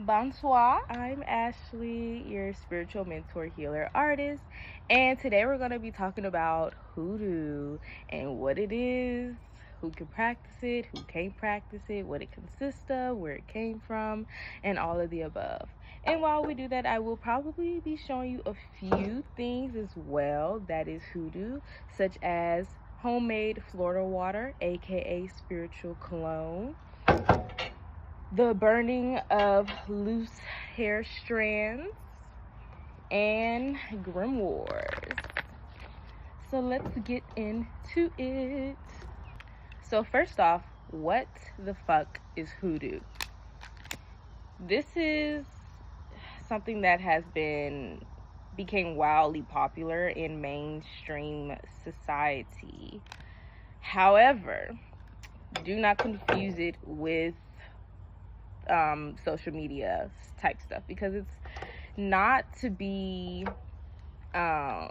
Bonsoir. I'm Ashley, your spiritual mentor, healer, artist, and today we're going to be talking about hoodoo and what it is, who can practice it, who can't practice it, what it consists of, where it came from, and all of the above. And while we do that, I will probably be showing you a few things as well that is hoodoo, such as homemade Florida water, aka spiritual cologne, the burning of loose hair strands, and grimoires. So let's get into it. So first off, what the fuck is hoodoo? This is something that became wildly popular in mainstream society. However, do not confuse it with social media type stuff, because it's not to be a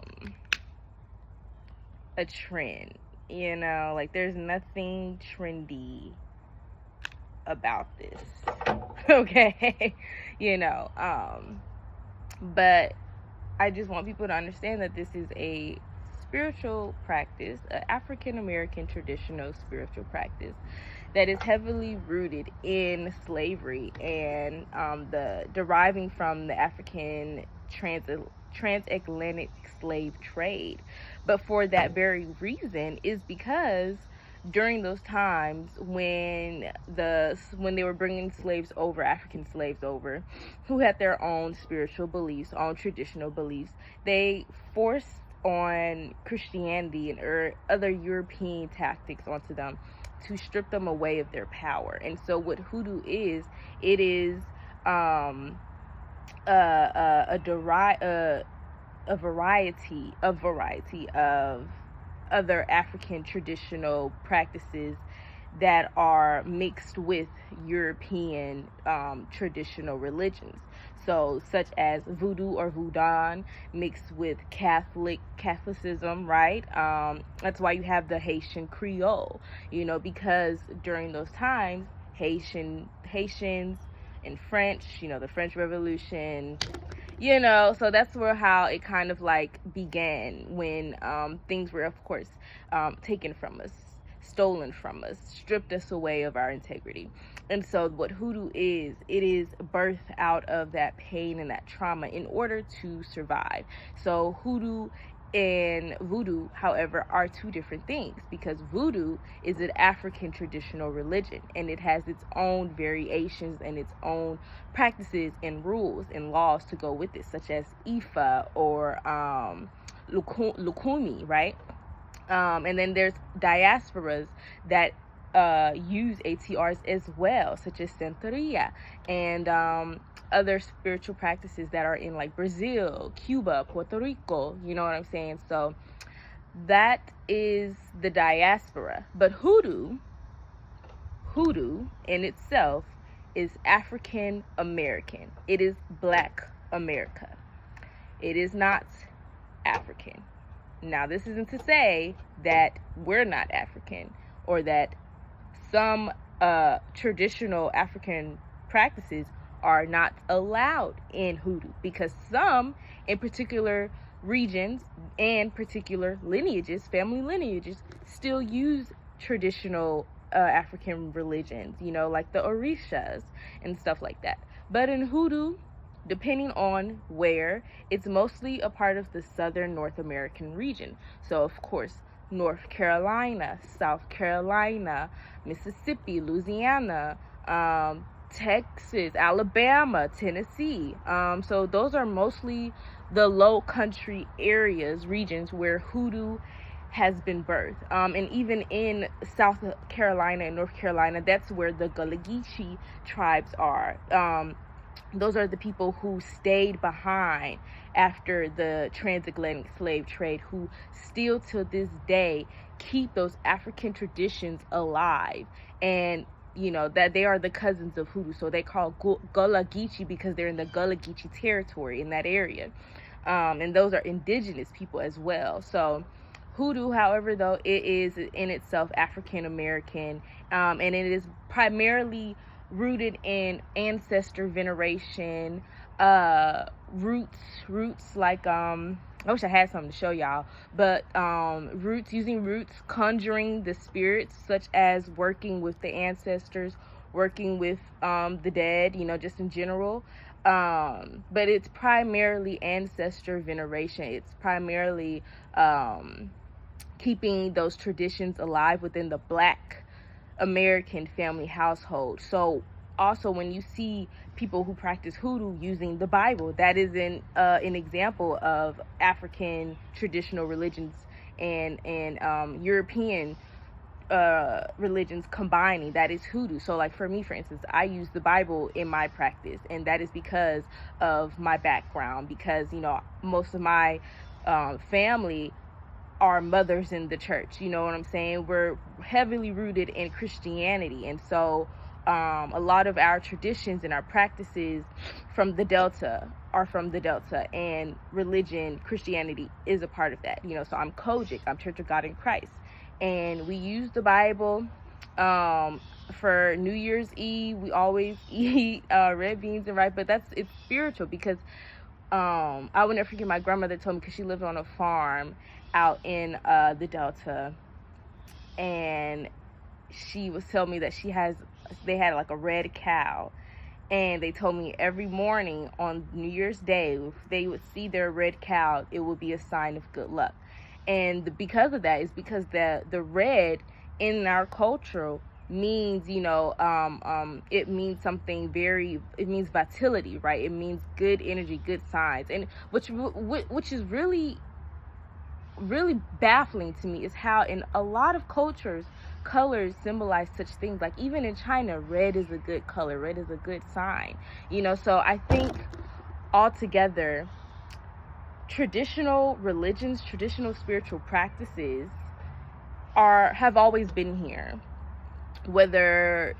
trend, like there's nothing trendy about this. Okay. But I just want people to understand that this is a spiritual practice, an African American traditional spiritual practice that is heavily rooted in slavery and the deriving from the African transatlantic slave trade. But for that very reason is because during those times when they were bringing African slaves over, who had their own spiritual beliefs, own traditional beliefs, they forced on Christianity and other European tactics onto them to strip them away of their power. And so what hoodoo is, it is a variety of other African traditional practices that are mixed with European traditional religions. So such as voodoo or voodoo mixed with Catholicism, right? That's why you have the Haitian Creole, because during those times, Haitians and French, the French Revolution, so that's how it kind of like began when things were, of course, taken from us, stolen from us, stripped us away of our integrity. And so what hoodoo is, it is birthed out of that pain and that trauma in order to survive. So hoodoo and voodoo, however, are two different things, because voodoo is an African traditional religion and it has its own variations and its own practices and rules and laws to go with it, such as Ifa or Lukumi, right? And then there's diasporas that use ATRs as well, such as Santeria and other spiritual practices that are in like Brazil, Cuba, Puerto Rico, you know what I'm saying? So that is the diaspora. But hoodoo in itself is African American. It is Black America. It is not African. Now, this isn't to say that we're not African or that some traditional African practices are not allowed in hoodoo, because some in particular regions and particular lineages, family lineages, still use traditional African religions, like the Orishas and stuff like that. But in hoodoo, depending on where, it's mostly a part of the southern North American region. So, of course, North Carolina, South Carolina, Mississippi, Louisiana, Texas, Alabama, Tennessee. So those are mostly the low country areas, regions where hoodoo has been birthed. And even in South Carolina and North Carolina, that's where the Gullah Geechee tribes are. Those are the people who stayed behind after the transatlantic slave trade, who still to this day keep those African traditions alive. And that they are the cousins of hoodoo, so they call Gullah Geechee because they're in the Gullah Geechee territory in that area. And those are indigenous people as well. So hoodoo, however, though, it is in itself African American, and it is primarily rooted in ancestor veneration, roots like I wish I had something to show y'all, but using roots, conjuring the spirits, such as working with the ancestors, working with the dead, just in general. But it's primarily ancestor veneration. It's primarily keeping those traditions alive within the Black American family household. So also, when you see people who practice hoodoo using the Bible, that is an example of African traditional religions and European religions combining. That is hoodoo. So like for me, for instance, I use the Bible in my practice, and that is because of my background, because most of my family are mothers in the church. You know what I'm saying? We're heavily rooted in Christianity, and so a lot of our traditions and our practices are from the Delta, and religion, Christianity, is a part of that. So I'm Kojic, I'm Church of God in Christ, and we use the Bible. For New Year's Eve, we always eat red beans and rice, but it's spiritual, because I will never forget, my grandmother told me, because she lived on a farm out in the Delta, and she was telling me that they had like a red cow, and they told me every morning on New Year's Day, if they would see their red cow, it would be a sign of good luck. And because of that is because the red in our culture means, it means something it means vitality, right? It means good energy, good signs. And which is really baffling to me is how in a lot of cultures, colors symbolize such things. Like even in China, red is a good color, red is a good sign. So I think altogether, traditional religions, traditional spiritual practices have always been here, whether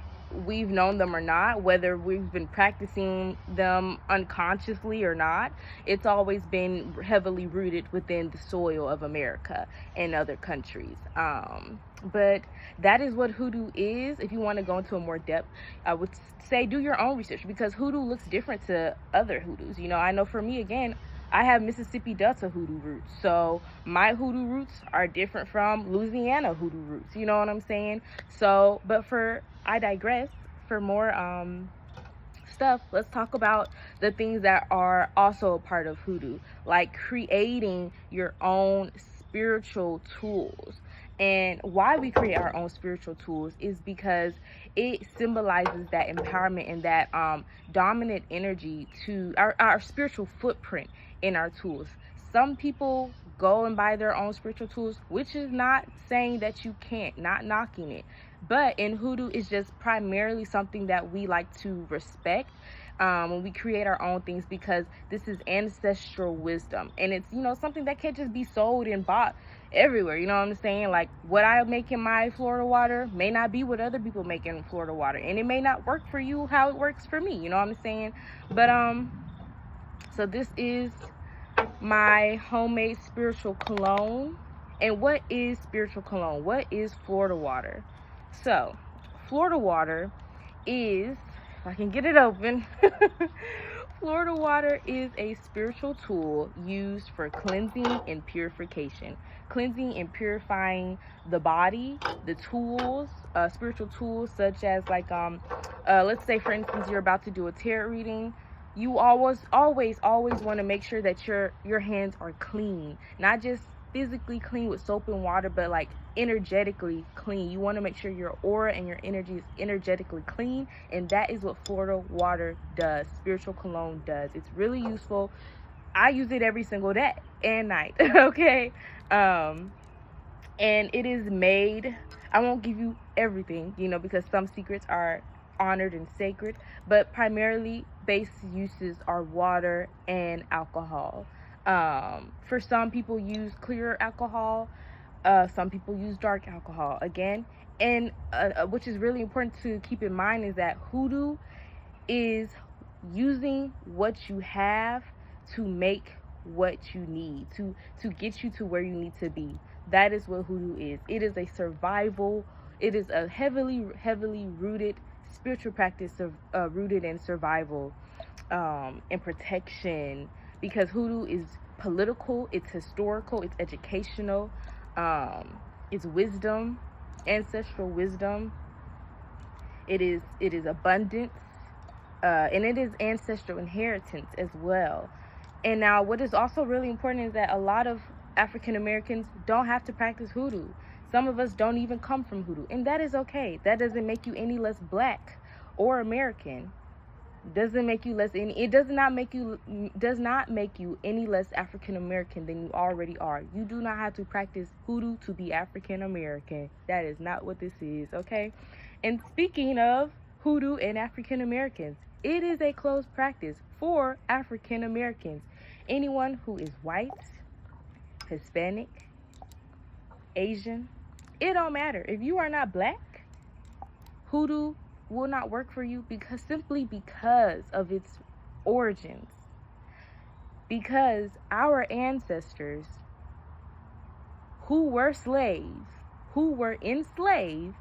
we've known them or not, whether we've been practicing them unconsciously or not. It's always been heavily rooted within the soil of America and other countries. But that is what hoodoo is. If you want to go into a more depth, I would say do your own research, because hoodoo looks different to other hoodoos. I know for me, again, I have Mississippi Delta hoodoo roots, so my hoodoo roots are different from Louisiana hoodoo roots. You know what I'm saying? So, but I digress. For more stuff, let's talk about the things that are also a part of hoodoo, like creating your own spiritual tools. And why we create our own spiritual tools is because it symbolizes that empowerment and that dominant energy to our spiritual footprint in our tools. Some people go and buy their own spiritual tools, which is not saying that you can't, not knocking it. But in hoodoo, it's just primarily something that we like to respect when we create our own things, because this is ancestral wisdom, and it's something that can't just be sold and bought everywhere. You know what I'm saying? Like what I make in my Florida water may not be what other people make in Florida water, and it may not work for you how it works for me. You know what I'm saying? But so this is my homemade spiritual cologne. And what is spiritual cologne? What is Florida water? So Florida water is, if I can get it open, Florida water is a spiritual tool used for cleansing and purification. Cleansing and purifying the body, the tools, spiritual tools such as like, let's say for instance, you're about to do a tarot reading. You always want to make sure that your hands are clean, not just physically clean with soap and water, but like energetically clean. You want to make sure your aura and your energy is energetically clean, and that is what Florida water does. Spiritual cologne does. It's really useful. I use it every single day and night. Okay, and it is made. I won't give you everything, because some secrets are honored and sacred, but primarily base uses are water and alcohol. For some people use clear alcohol, some people use dark alcohol again, and which is really important to keep in mind is that hoodoo is using what you have to make what you need to get you to where you need to be. That is what hoodoo is. It is a survival, it is a heavily rooted spiritual practice rooted in survival and protection, because hoodoo is political, it's historical, it's educational, it's wisdom, ancestral wisdom. It is abundance, and it is ancestral inheritance as well. And now what is also really important is that a lot of African Americans don't have to practice hoodoo. Some of us don't even come from hoodoo, and that is okay. That doesn't make you any less black or American. Doesn't make you less any. It does not make you any less African American than you already are. You do not have to practice hoodoo to be African American. That is not what this is, okay? And speaking of hoodoo and African Americans, it is a closed practice for African Americans. Anyone who is white, Hispanic, Asian, it don't matter. If you are not black, hoodoo will not work for you, simply because of its origins. Because our ancestors who were slaves, who were enslaved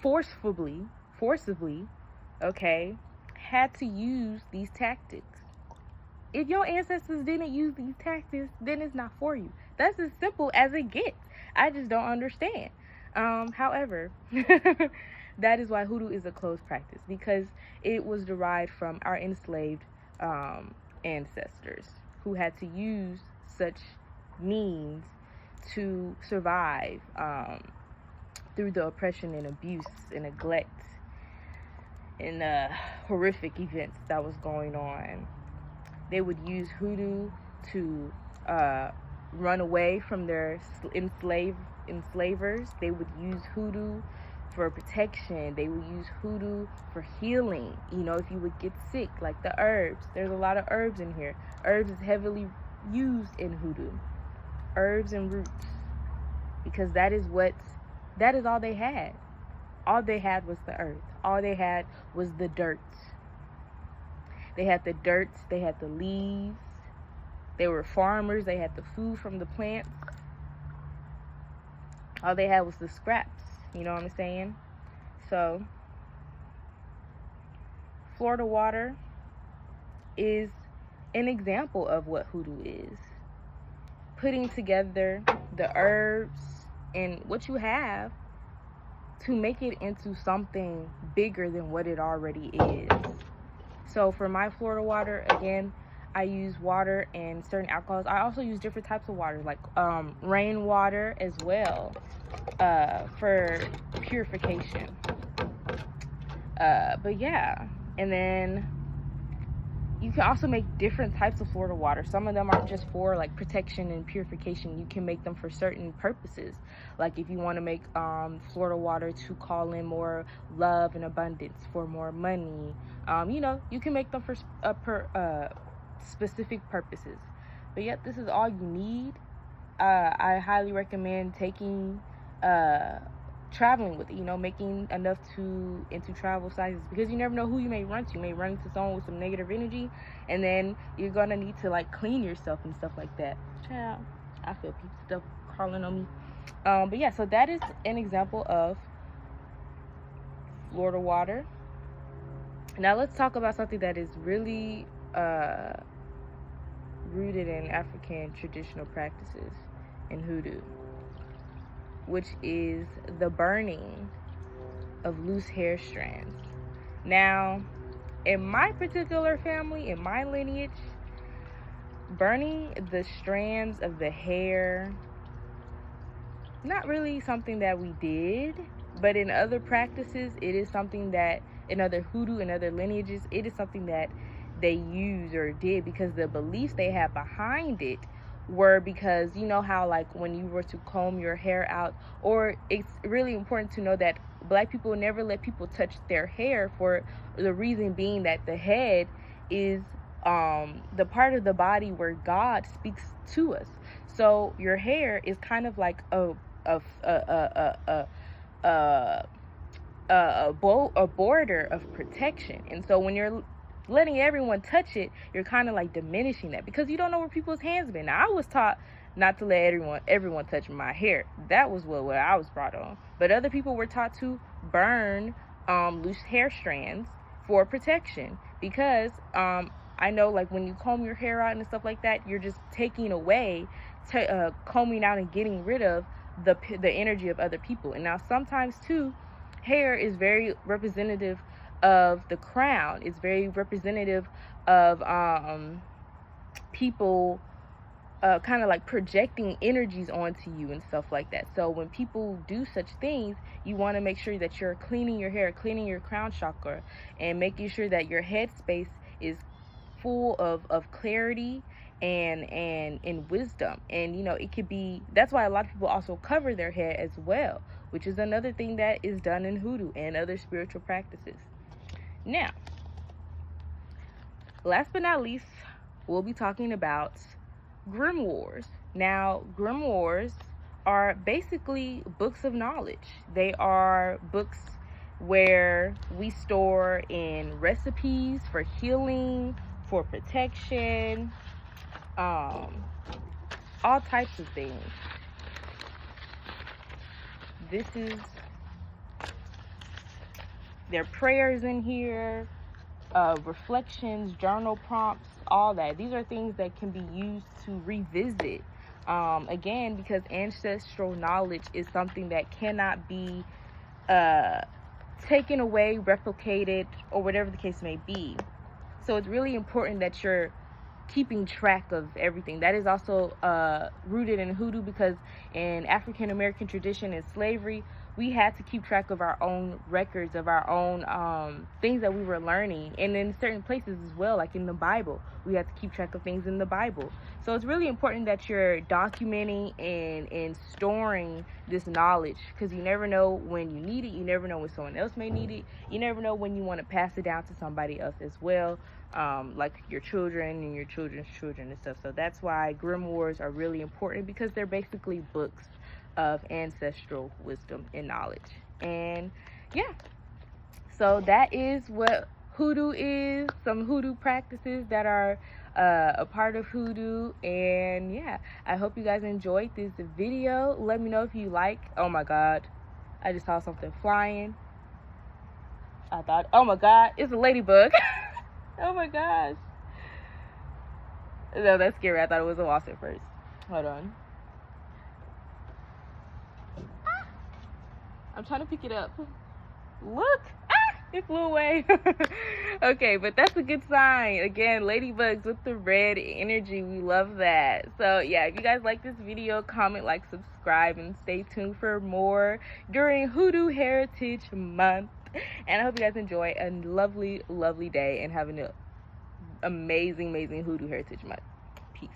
forcibly, okay, had to use these tactics. If your ancestors didn't use these tactics, then it's not for you. That's as simple as it gets. I just don't understand. However, that is why hoodoo is a closed practice, because it was derived from our enslaved ancestors who had to use such means to survive through the oppression and abuse and neglect and horrific events that was going on. They would use hoodoo to run away from their enslavers. They would use hoodoo for protection. They would use hoodoo for healing. You know, if you would get sick, like the herbs. There's a lot of herbs in here. Herbs is heavily used in hoodoo. Herbs and roots. Because that is all they had. All they had was the earth. All they had was the dirt. They had the dirt. They had the leaves. They were farmers. They had the food from the plants. All they had was the scraps. You know what I'm saying? So, Florida water is an example of what hoodoo is. Putting together the herbs and what you have to make it into something bigger than what it already is. So for my Florida water, again, I use water and certain alcohols. I also use different types of water, like rainwater as well, for purification. But yeah, and then you can also make different types of Florida water. Some of them aren't just for like protection and purification. You can make them for certain purposes. Like if you want to make Florida water to call in more love and abundance, for more money, you know, you can make them for specific purposes. But yet, this is all you need. I highly recommend traveling with it, you know, making enough into travel sizes, because you never know who you may run to. You may run into someone with some negative energy, and then you're gonna need to like clean yourself and stuff like that. Child, I feel people stuff crawling on me. But yeah, so that is an example of Florida water. Now let's talk about something that is really rooted in African traditional practices in hoodoo, which is the burning of loose hair strands. Now, in my particular family, in my lineage, burning the strands of the hair, not really something that we did, but in other practices, it is something that, in other hoodoo and other lineages, it is something that they use or did, because the beliefs they had behind it were, because you know how like when you were to comb your hair out, or it's really important to know that black people never let people touch their hair, for the reason being that the head is the part of the body where God speaks to us. So your hair is kind of like a border of protection. And so when you're letting everyone touch it, you're kind of like diminishing that, because you don't know where people's hands been. Now, I was taught not to let everyone touch my hair. That was what I was brought on. But other people were taught to burn loose hair strands for protection, because I know, like, when you comb your hair out and stuff like that, you're just taking away, combing out and getting rid of the energy of other people. And now sometimes too, hair is very representative of the crown. It's very representative of people kind of like projecting energies onto you and stuff like that. So when people do such things, you want to make sure that you're cleaning your hair, cleaning your crown chakra, and making sure that your headspace is full of clarity and wisdom. And you know, it could be, that's why a lot of people also cover their head as well, which is another thing that is done in hoodoo and other spiritual practices. Now, last but not least, we'll be talking about grimoires. Now, grimoires are basically books of knowledge. They are books where we store in recipes for healing, for protection, all types of things. This is their prayers in here, reflections, journal prompts, all that. These are things that can be used to revisit, again, because ancestral knowledge is something that cannot be taken away, replicated, or whatever the case may be. So it's really important that you're keeping track of everything. That is also rooted in hoodoo, because in African American tradition and slavery, we had to keep track of our own records, of our own things that we were learning. And in certain places as well, like in the Bible, we had to keep track of things in the Bible. So it's really important that you're documenting and storing this knowledge, because you never know when you need it. You never know when someone else may need it. You never know when you want to pass it down to somebody else as well, like your children and your children's children and stuff. So that's why grimoires are really important, because they're basically books of ancestral wisdom and knowledge. And yeah, so that is what hoodoo is, some hoodoo practices that are a part of hoodoo. And yeah, I hope you guys enjoyed this video. Let me know if you like. Oh my god, I just saw something flying. I thought, oh my god, it's a ladybug. Oh my gosh. No, that's scary. I thought it was a wasp at first. Hold on. Ah! I'm trying to pick it up. Look! Ah! It flew away. Okay, but that's a good sign. Again, ladybugs with the red energy. We love that. So yeah, if you guys like this video, comment, like, subscribe, and stay tuned for more during Hoodoo Heritage Month. And I hope you guys enjoy a lovely, lovely day and have an amazing, amazing Hoodoo Heritage Month. Peace.